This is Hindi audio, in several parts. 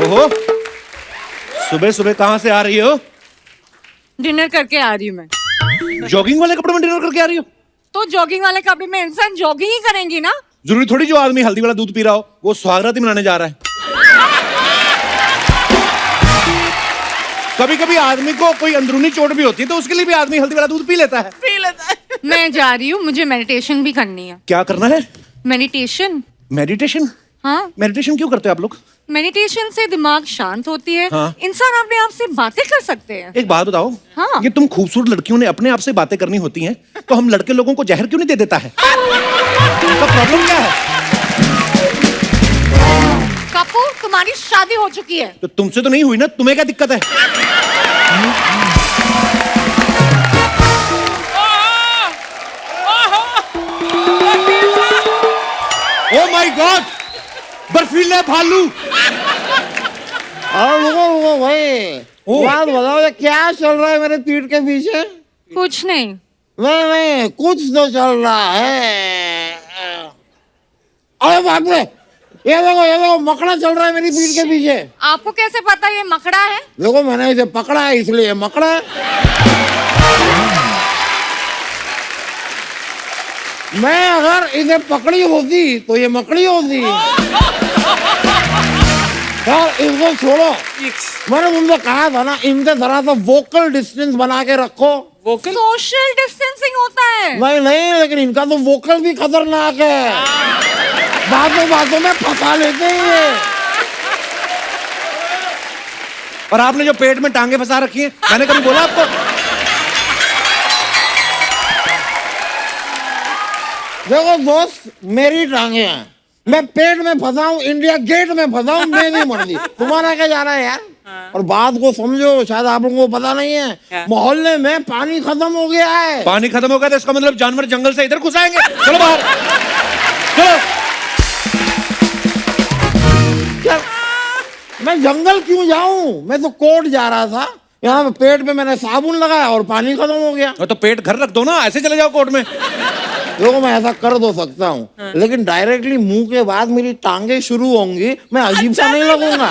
ओहो, सुबह सुबह कहाँ से आ रही हो? डिनर करके आ रही हूँ मैं। जॉगिंग वाले कपड़े में डिनर करके आ रही हो? तो जॉगिंग वाले कपड़े में इंसान जॉगिंग ही करेंगी ना। जरूरी थोड़ी जो आदमी हल्दी वाला दूध पी रहा हो वो सुहागरात ही मनाने जा रहा है। कभी कभी आदमी को कोई अंदरूनी चोट भी होती है तो उसके लिए भी आदमी हल्दी वाला दूध पी लेता है। मैं जा रही हूँ, मुझे मेडिटेशन भी करनी है। क्या करना है? मेडिटेशन। मेडिटेशन? हाँ, मेडिटेशन क्यों करते हो आप लोग? मेडिटेशन से दिमाग शांत होती है। हाँ। इंसान अपने आप से बातें कर सकते हैं। एक बात बताओ। हाँ। ये तुम खूबसूरत लड़कियों ने अपने आप से बातें करनी होती हैं तो हम लड़के लोगों को जहर क्यों नहीं दे देता है? तो प्रॉब्लम क्या है? कपूर, तुम्हारी शादी हो चुकी है। तो तुमसे तो नहीं हुई ना, तुम्हें क्या दिक्कत है? ओ माय गॉड, बर्फीले भालू। रुको भाई, बात बताओ ये क्या चल रहा है मेरे पीठ के पीछे? कुछ नहीं। नहीं कुछ तो चल रहा है। अरे बाप रे, ये देखो मकड़ा चल रहा है मेरी पीठ के पीछे। आपको कैसे पता ये मकड़ा है? देखो मैंने इसे पकड़ा है इसलिए मकड़ा है। मैं अगर इसे पकड़ी होती तो ये मकड़ी होती। यार इसको छोड़ो, मैंने तुमसे कहा था ना इनसे जरा सा वोकल डिस्टेंस बना के रखो। वोकल? सोशल डिस्टेंसिंग होता है। नहीं, लेकिन इनका तो वोकल भी खतरनाक है। बातों में फंसा लेते हैं ये। और आपने जो पेट में टांगे फंसा रखी हैं, मैंने कभी बोला आपको? देखो दोस्त, मेरी टांगे हैं, मैं पेट में फंसा हूँ, इंडिया गेट में फंसा हूँ, मेरी मर्जी। तुम्हारा क्या जा रहा है यार? और बात को समझो, शायद आप लोगों को पता नहीं है, मोहल्ले में पानी खत्म हो गया है। पानी खत्म हो गया तो इसका मतलब जानवर जंगल से इधर घुस आएंगे। चलो बाहर, चलो। क्या? मैं जंगल क्यों जाऊं? मैं तो कोर्ट जा रहा था, यहाँ पेट पे मैंने साबुन लगाया और पानी खत्म हो गया। तो पेट घर रख दो ना, ऐसे चले जाओ कोर्ट में। देखो मैं ऐसा कर दो सकता हूँ, लेकिन डायरेक्टली मुंह के बाद मेरी टांगे शुरू होंगी, मैं अजीब सा नहीं लगूंगा,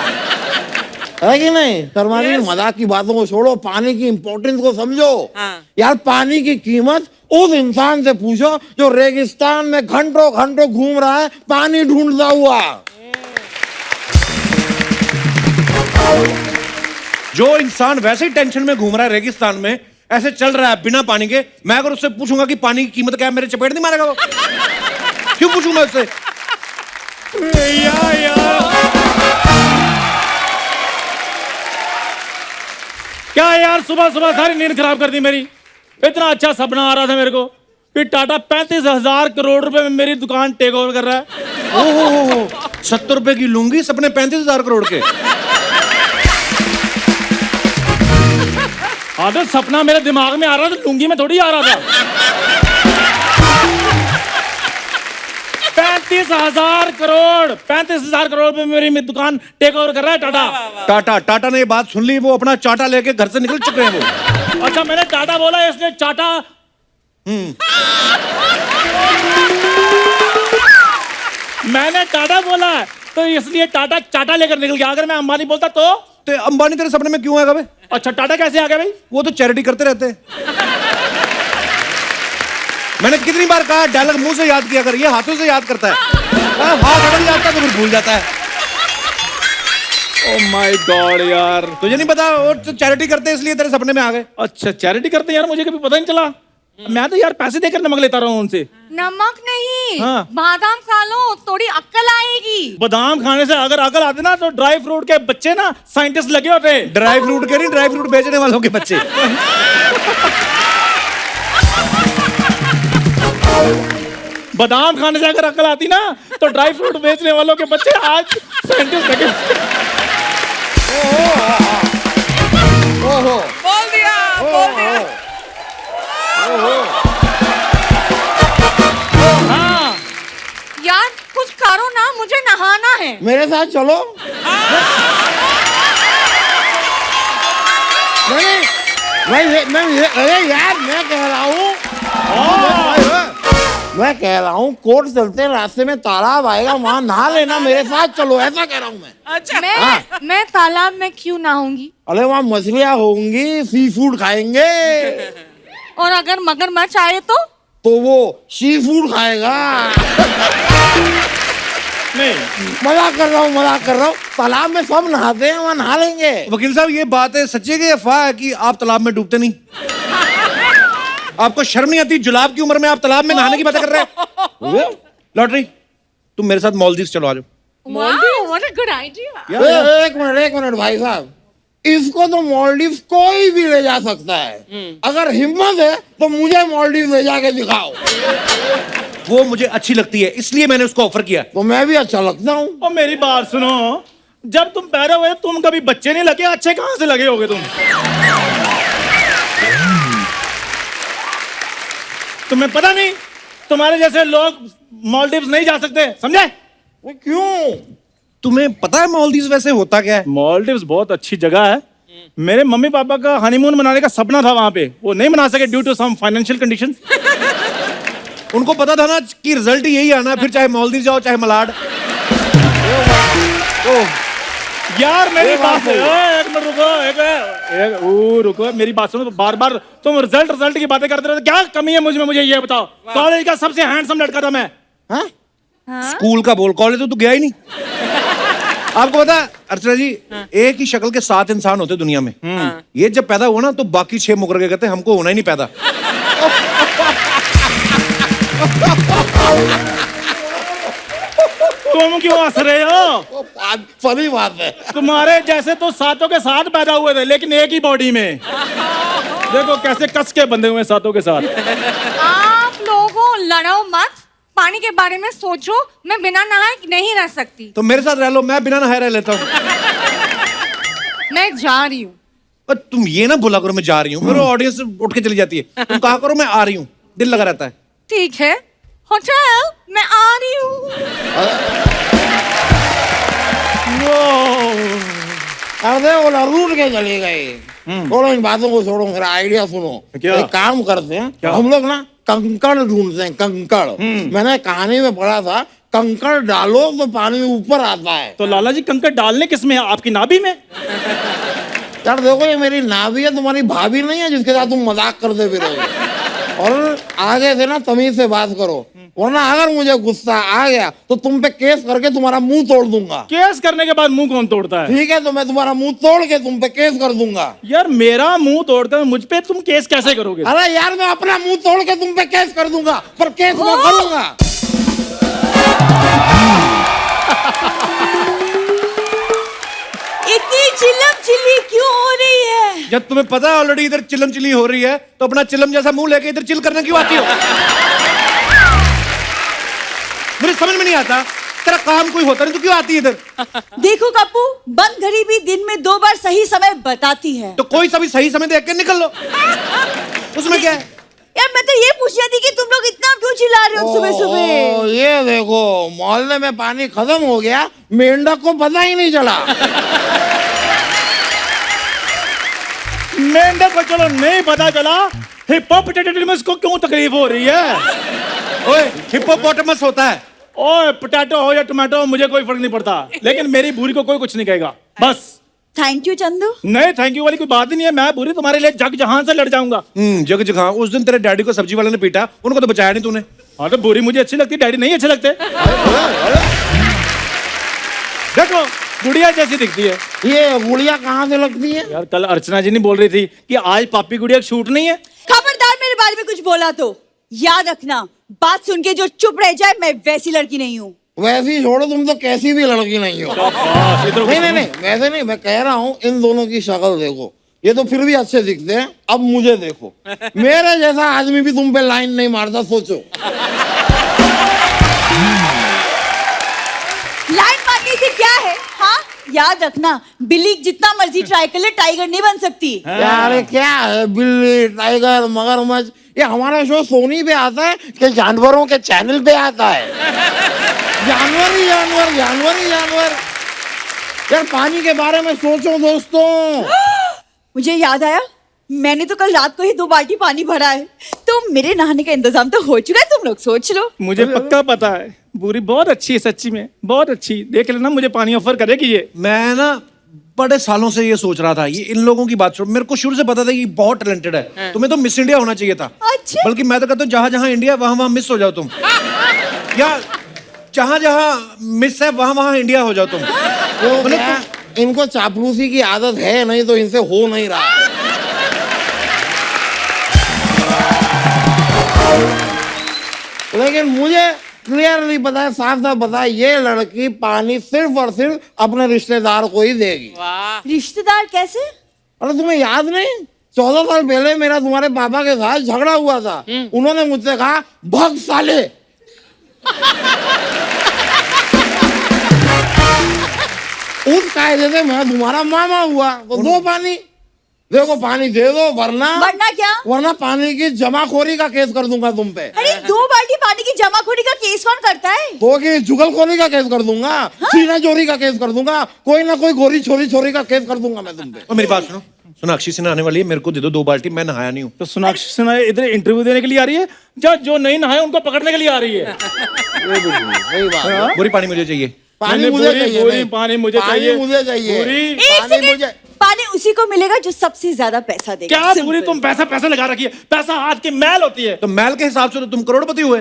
है कि नहीं? शर्माजी, मजाक की बातों को छोड़ो, पानी की इंपॉर्टेंस को समझो। यार पानी की कीमत उस इंसान से पूछो जो रेगिस्तान में घंटों घंटों घूम रहा है पानी ढूंढता हुआ। जो इंसान वैसे ही टेंशन में घूम रहा है रेगिस्तान में, ऐसे चल रहा है बिना पानी के, मैं अगर उससे पूछूंगा कि पानी की कीमत क्या है, मेरे चपेट नहीं मारेगा वो? क्यों पूछूंगा उससे? क्या यार, सुबह सुबह सारी नींद खराब कर दी मेरी। इतना अच्छा सपना आ रहा था मेरे को कि टाटा 35,000 करोड़ रुपए में मेरी दुकान टेक ओवर कर रहा है। ओहो, 70 रुपए की लूंगी, सपने 35,000 करोड़ के। आदर सपना मेरे दिमाग में आ रहा था, लुंगी में थोड़ी आ रहा था। 35,000 करोड़, 35,000 करोड़ पे मेरी दुकान टेक ओवर कर रहा है टाटा। टाटा ने ये बात सुन ली, वो अपना चाटा लेके घर से निकल चुके हैं वो। अच्छा, मैंने टाटा बोला, इसने चाटा। मैंने टाटा बोला तो इसलिए टाटा चाटा लेकर निकल गया। अगर मैं अंबानी बोलता तो अंबानी तेरे सपने में क्यों आएगा भाई? अच्छा, टाटा कैसे आ गया भाई? वो तो चैरिटी करते रहते हैं। मैंने कितनी बार कहा डायलॉग मुंह से याद किया कर, ये हाथों से याद करता है। हाथ अटक जाता है तो फिर भूल जाता है। ओह माय गॉड यार, तुझे नहीं पता वो तो चैरिटी करते हैं इसलिए तेरे सपने में आ गए। अच्छा, चैरिटी करते हैं यार, मुझे कभी पता नहीं चला। मैं तो यार पैसे देकर नमक लेता रहा हूँ उनसे। नमक नहीं, हाँ। बादाम खा लो, थोड़ी अक्ल आएगी। बादाम खाने से अगर अकल आती ना तो ड्राई फ्रूट के बच्चे ना साइंटिस्ट लगे होते। ड्राई फ्रूट के नहीं, ड्राई फ्रूट बेचने वालों के बच्चे। बादाम खाने से अगर अकल आती ना तो ड्राई फ्रूट बेचने वालों के बच्चे आज साइंटिस्ट लगे। ओहो, बोल दिया। हाँ यार कुछ करो ना, मुझे नहाना है। मेरे साथ चलो। नहीं, अरे यार मैं कह रहा हूँ, मैं कह रहा हूँ कोर्ट चलते रास्ते में तालाब आएगा, वहां नहा लेना, मेरे साथ चलो, ऐसा कह रहा हूँ मैं। अच्छा मैं तालाब में क्यों नहाऊंगी? अरे वहाँ मछलियाँ होंगी, सी फूड खाएंगे। और अगर मगरमच्छ आए तो? वो सी फूड खाएगा। नहीं, मजाक कर रहा हूँ। तालाब में सब नहाते हैं, वहाँ नहा लेंगे। वकील साहब ये बात है सच्ची है कि अफवाह है कि आप तालाब में डूबते नहीं? आपको शर्म नहीं आती? जुलाब की उम्र में आप तालाब में नहाने की बातें कर रहे हैं? लॉटरी, तुम मेरे साथ मालदीव्स चलो, आ जाओ। What a good idea. एक मिनट भाई साहब, इसको तो मालदीव्स कोई भी ले जा सकता है। अगर हिम्मत है तो मुझे मालदीव्स ले जाके दिखाओ। वो मुझे अच्छी लगती है, इसलिए मैंने उसको ऑफर किया। तो मैं भी अच्छा लगता हूँ। और मेरी बात सुनो, जब तुम पैदा हुए तुम कभी बच्चे नहीं लगे, अच्छे कहां से लगे होगे तुम? तुम्हें पता नहीं तुम्हारे जैसे लोग मालदीव्स नहीं जा सकते, समझे? वो क्यों? तुम्हें पता है मालदीव्स वैसे होता क्या है? मालदीव्स बहुत अच्छी जगह है। मेरे मम्मी पापा का हनीमून मनाने का सपना था वहां पे, वो नहीं मना सके due to some financial conditions. उनको पता था ना कि रिजल्ट ही यही आना, फिर चाहे मालदीव जाओ चाहे मलाड। यार मेरी बात सुनो, एक मिनट रुको, मेरी बात सुनो। बार बार तुम रिजल्ट की बातें करते रहते, क्या कमी है मुझे ये बताओ। कॉलेज का सबसे हैंडसम लड़का था मैं। स्कूल का बोल, कॉलेज तो तू गया ही नहीं। आपको पता है अर्चना जी, एक ही शक्ल के 7 इंसान होते दुनिया में। ये जब पैदा हुआ ना तो बाकी 6 मुकर के कहते हमको होना ही नहीं पैदा। तुम क्यों हंस रहे हो? फनी बात है। तुम्हारे जैसे तो 7 के 7 पैदा हुए थे, लेकिन एक ही बॉडी में। देखो कैसे कस के बंधे हुए 7 के 7। आप लोगों लड़ो मत, पानी के बारे में सोचो। मैं बिना नहाए नहीं रह सकती। तो मेरे साथ रह लो, मैं बिना नहाए रह लेता हूँ। मैं जा रही हूँ। पर तुम ये ना बोला करो मैं जा रही हूँ, फिर ऑडियंस उठ के चली जाती है। तुम कहा करो मैं आ रही हूँ, दिल लगा रहता है। ठीक है होटल, मैं आ रही हूँ। अरे वो रूट के चले गए। छोड़ो इन बातों को, छोड़ो, मेरा आइडिया सुनो। क्या? एक काम करते हैं, हम लोग ना कंकड़ ढूंढते हैं, कंकड़। मैंने कहानी में पढ़ा था, कंकड़ डालो तो पानी में ऊपर आता है। तो लाला जी कंकड़ डालने किसमें है? आपकी नाभि में? यार देखो, ये मेरी नाभि है, तुम्हारी भाभी नहीं है जिसके साथ तुम मजाक करते फिरोगे। और आगे से ना तमीज से बात करो, वरना अगर मुझे गुस्सा आ गया तो तुम पे केस करके तुम्हारा मुंह तोड़ दूंगा। केस करने के बाद मुंह कौन तोड़ता है? ठीक है, तो मैं तुम्हारा मुंह तोड़ के तुम पे केस कर दूंगा। यार मेरा मुंह तोड़कर मुझ पे तुम केस कैसे करोगे? अरे यार, मैं अपना मुंह तोड़ के तुम पे केस कर दूंगा, पर केस मैं करूंगा। इतनी चिल्लम चिल्ली क्यों हो रही है? जब तुम्हें पता है ऑलरेडी इधर चिलम चिली हो रही है, तो अपना चिलम जैसा मुंह लेके इधर चिल करना क्यों आती हो? मुझे समझ में नहीं आता, तेरा काम कोई होता नहीं तो क्यों आती है इधर? देखो कप्पू, बंद घड़ी भी दिन में 2 बार सही समय बताती है। तो कोई सा भी सही समय देख के निकल लो, उसमें क्या है? यार मैं तो ये पूछ रही थी कि तुम लोग इतना क्यों चिल्ला रहे हो सुबह सुबह? ये देखो, मोहल्ले में पानी खत्म हो गया, मेंढक को पता ही नहीं चला। मेंढक को चलो नहीं पता चला, हिप्पोपोटेटस को क्यों तकलीफ हो रही है? ओए, हिप्पोपोटामस होता है। ओए पोटैटो हो या टमाटो, मुझे कोई फर्क नहीं पड़ता, लेकिन मेरी भूरी को कोई कुछ नहीं कहेगा। बस। Thank you Chandu. नहीं थैंक यू वाली कोई बात ही नहीं है। मैं भूरी तुम्हारे लिए जग जहां से लड़ जाऊंगा। जग जगह उस दिन तेरे डैडी को सब्जी वाले ने पीटा, उनको तो बचाया नहीं तूने। हाँ तो भूरी मुझे अच्छी लगती, डैडी नहीं अच्छे लगते। देखो गुड़िया जैसी दिखती है। ये गुड़िया कहाँ से लगती है? यार कल अर्चना जी नहीं बोल रही थी कि आज पापी गुड़िया शूट नहीं है? खबरदार मेरे बारे में कुछ बोला तो याद रखना, बात सुन के जो चुप रह जाए, मैं वैसी लड़की नहीं हूँ। वैसी छोड़ो, तुम तो कैसी भी लड़की नहीं हो। नहीं, वैसे नहीं, मैं कह रहा हूँ इन दोनों की शक्ल देखो, ये तो फिर भी अच्छे दिखते हैं। अब मुझे देखो, मेरे जैसा आदमी भी तुम पे लाइन नहीं मारता, सोचो। लाइन मारने से क्या है? हाँ याद रखना, बिल्ली जितना मर्जी ट्राई कर ले, टाइगर नहीं बन सकती। यार क्या है, बिल्ली, टाइगर, मगरमच्छ, ये हमारा शो सोनी पे आता है कि जानवरों के चैनल पे आता है? जानवर ही जानवर, जानवर ही जानवर। यार पानी के बारे में सोचो दोस्तों। मुझे याद आया, मैंने तो कल रात को ही 2 बाल्टी पानी भरा है, तो तो मेरे नहाने का इंतजाम तो हो चुका है, तुम लोग सोच लो। मुझे पक्का पता है बुरी बहुत अच्छी है, सच्ची में बहुत अच्छी। देख लेना मुझे पानी ऑफर करेगी ये। मैं ना बड़े सालों से ये सोच रहा था, ये इन लोगों की बात छोड़, मेरे को शुरू से पता था कि बहुत टैलेंटेड है। तुम्हें तो मिस इंडिया होना चाहिए था। अच्छा। बल्कि मैं तो कहता हूँ जहां जहां इंडिया वहां वहां मिस हो जाओ तुम, या जहां जहां मिस है वहां वहां इंडिया हो जाओ तुम। तो क्या इनको चापलूसी की आदत है, नहीं तो इनसे हो नहीं रहा। लेकिन मुझे क्लियरली पता है, साफ साफ पता है, ये लड़की पानी सिर्फ और सिर्फ अपने रिश्तेदार को ही देगी। रिश्तेदार कैसे? अरे तुम्हें याद नहीं, 14 साल पहले मेरा तुम्हारे पापा के साथ झगड़ा हुआ था। उन्होंने मुझसे कहा भग साले। उस कायदे से मैं तुम्हारा मामा हुआ, तो दो पानी। देखो पानी दे दो, वरना क्या? वरना पानी की जमाखोरी का केस कर दूंगा तुम पे। अरे 2 बाल्टी पानी की जमाखोरी का केस कौन करता है? तो कि जुगलखोरी का केस कर दूंगा, सीना चोरी का केस कर दूंगा, कोई ना कोई गोरी छोरी का केस कर दूंगा मैं तुम पे। और मेरी बात सुनो, सोनाक्षी सिन्हा आने वाली है, मेरे को दे दो 2 बाल्टी, मैं नहाया नहीं हूँ। तो सोनाक्षी सिन्हा इधर इंटरव्यू देने के लिए आ रही है, जो नहीं नहाए उनको पकड़ने के लिए आ रही है। सही बात है। पूरी पानी मुझे चाहिए। पानी मुझे चाहिए, पूरी पानी मुझे चाहिए, मुझे चाहिए। पूरी। एक पानी सेकंड, मुझे- पानी उसी को मिलेगा जो सबसे ज्यादा पैसा देगा। क्या Simple। पूरी तुम पैसा लगा रखी है, पैसा हाथ की मैल होती है। तो मैल के हिसाब से तो तुम करोड़पति हुए।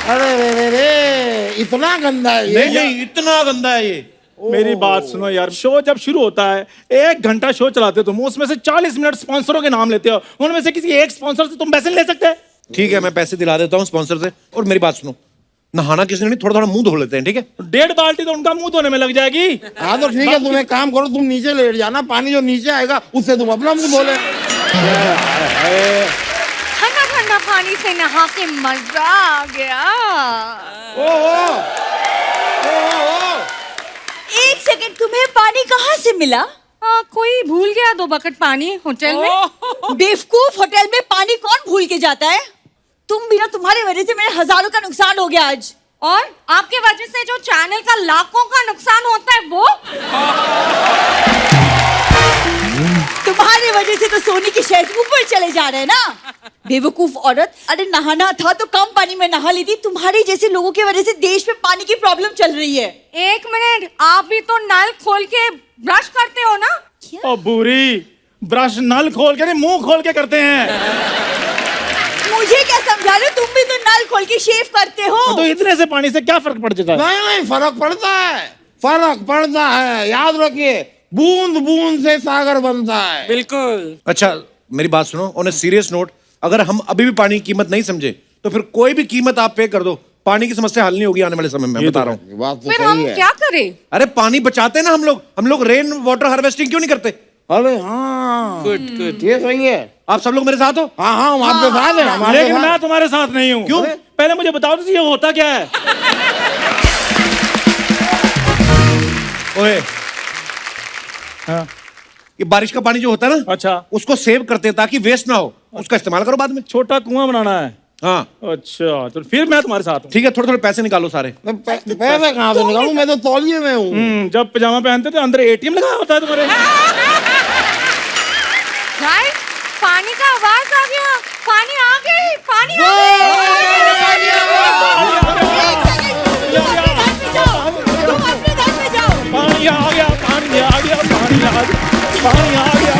अरे रे, इतना गंदा है ये। नहीं इतना गंदा है ये। मेरी बात सुनो यार, शो जब शुरू होता है 1 घंटा शो चलाते हो तुम, उसमें से 40 मिनट स्पॉन्सरों के नाम लेते हो, उनमें से किसी एक स्पॉन्सर से तुम पैसे नहीं ले सकते? ठीक है, मैं पैसे दिला देता हूँ स्पॉन्सर से। और मेरी बात सुनो, नहाना किसी ने नहीं, थोड़ा थोड़ा मुंह धो लेते हैं, ठीक है? 1.5 बाल्टी तो उनका मुंह धोने में लग जाएगी। हाँ तो ठीक है, तुम एक काम करो, तुम नीचे लेट जाना, पानी जो नीचे आएगा उससे तुम अपना मुंह धो ले। ठंडा ठंडा पानी से नहा के मजा आ गया। एक सेकंड, तुम्हें पानी कहाँ से मिला? कोई भूल गया 2 बकेट पानी होटल में। बेवकूफ, होटल में पानी कौन भूल के जाता है? तुम भी ना, तुम्हारी वजह से मेरे हजारों का नुकसान हो गया आज। और आपके वजह से जो चैनल का लाखों का नुकसान होता है वो। तुम्हारी वजह से तो सोनी के शेयर ऊपर चले जा रहे हैं ना। बेवकूफ औरत, अरे नहाना था तो कम पानी में नहा ली थी। तुम्हारी जैसे लोगों की वजह से देश में पानी की प्रॉब्लम चल रही है। 1 मिनट, आप भी तो नल खोल के ब्रश करते हो ना? ओ बुरी, ब्रश नल खोल के नहीं, मुंह खोल के करते हैं। मुझे क्या समझा रहे हो? तुम भी तो नल खोल के शेव करते हो। तो इतने से पानी से क्या फर्क पड़ जाता है? नहीं, फर्क पड़ता है, फर्क पड़ता है। याद रखिए, बूंद बूंद से सागर बनता है। बिल्कुल। अच्छा मेरी बात सुनो, ऑन ए सीरियस नोट, अगर हम अभी भी पानी की कीमत नहीं समझे तो फिर कोई भी कीमत आप पे कर दो, पानी की समस्या हल नहीं होगी आने वाले समय में, मैं बता रहा हूँ। ये बात तो फिर सही हम है। क्या करें? अरे पानी बचाते हैं ना हम लोग रेन वाटर हार्वेस्टिंग क्यों नहीं करते? अरे हाँ, गुड गुड। ये सही है। आप सब लोग मेरे साथ हो? हाँ हाँ, हम आपके साथ हैं, हमारे लेकिन साथ। मैं तुम्हारे साथ नहीं हूँ। क्यों? पहले मुझे बताओ तो ये होता क्या है? ओए, हाँ, ये बारिश का पानी जो होता है ना, अच्छा, उसको सेव करते हैं ताकि वेस्ट ना हो, उसका इस्तेमाल करो बाद में। छोटा कुआं बनाना है। हाँ अच्छा, तो फिर मैं तुम्हारे साथ हूँ। ठीक है, थोड़े थोड़े पैसे निकालो सारे। मैं पैसे कहाँ से निकालूं? मैं तो तौलिए में हूँ। जब पजामा पहनते थे अंदर ATM लगा होता है तुम्हारे। गाइस, पानी का आवाज आ गया। पानी आ गई, पानी आ गई। तुम अपने घर पे जाओ। पानी आ गया, पानी आ गया, पानी आ गया, पानी आ गया।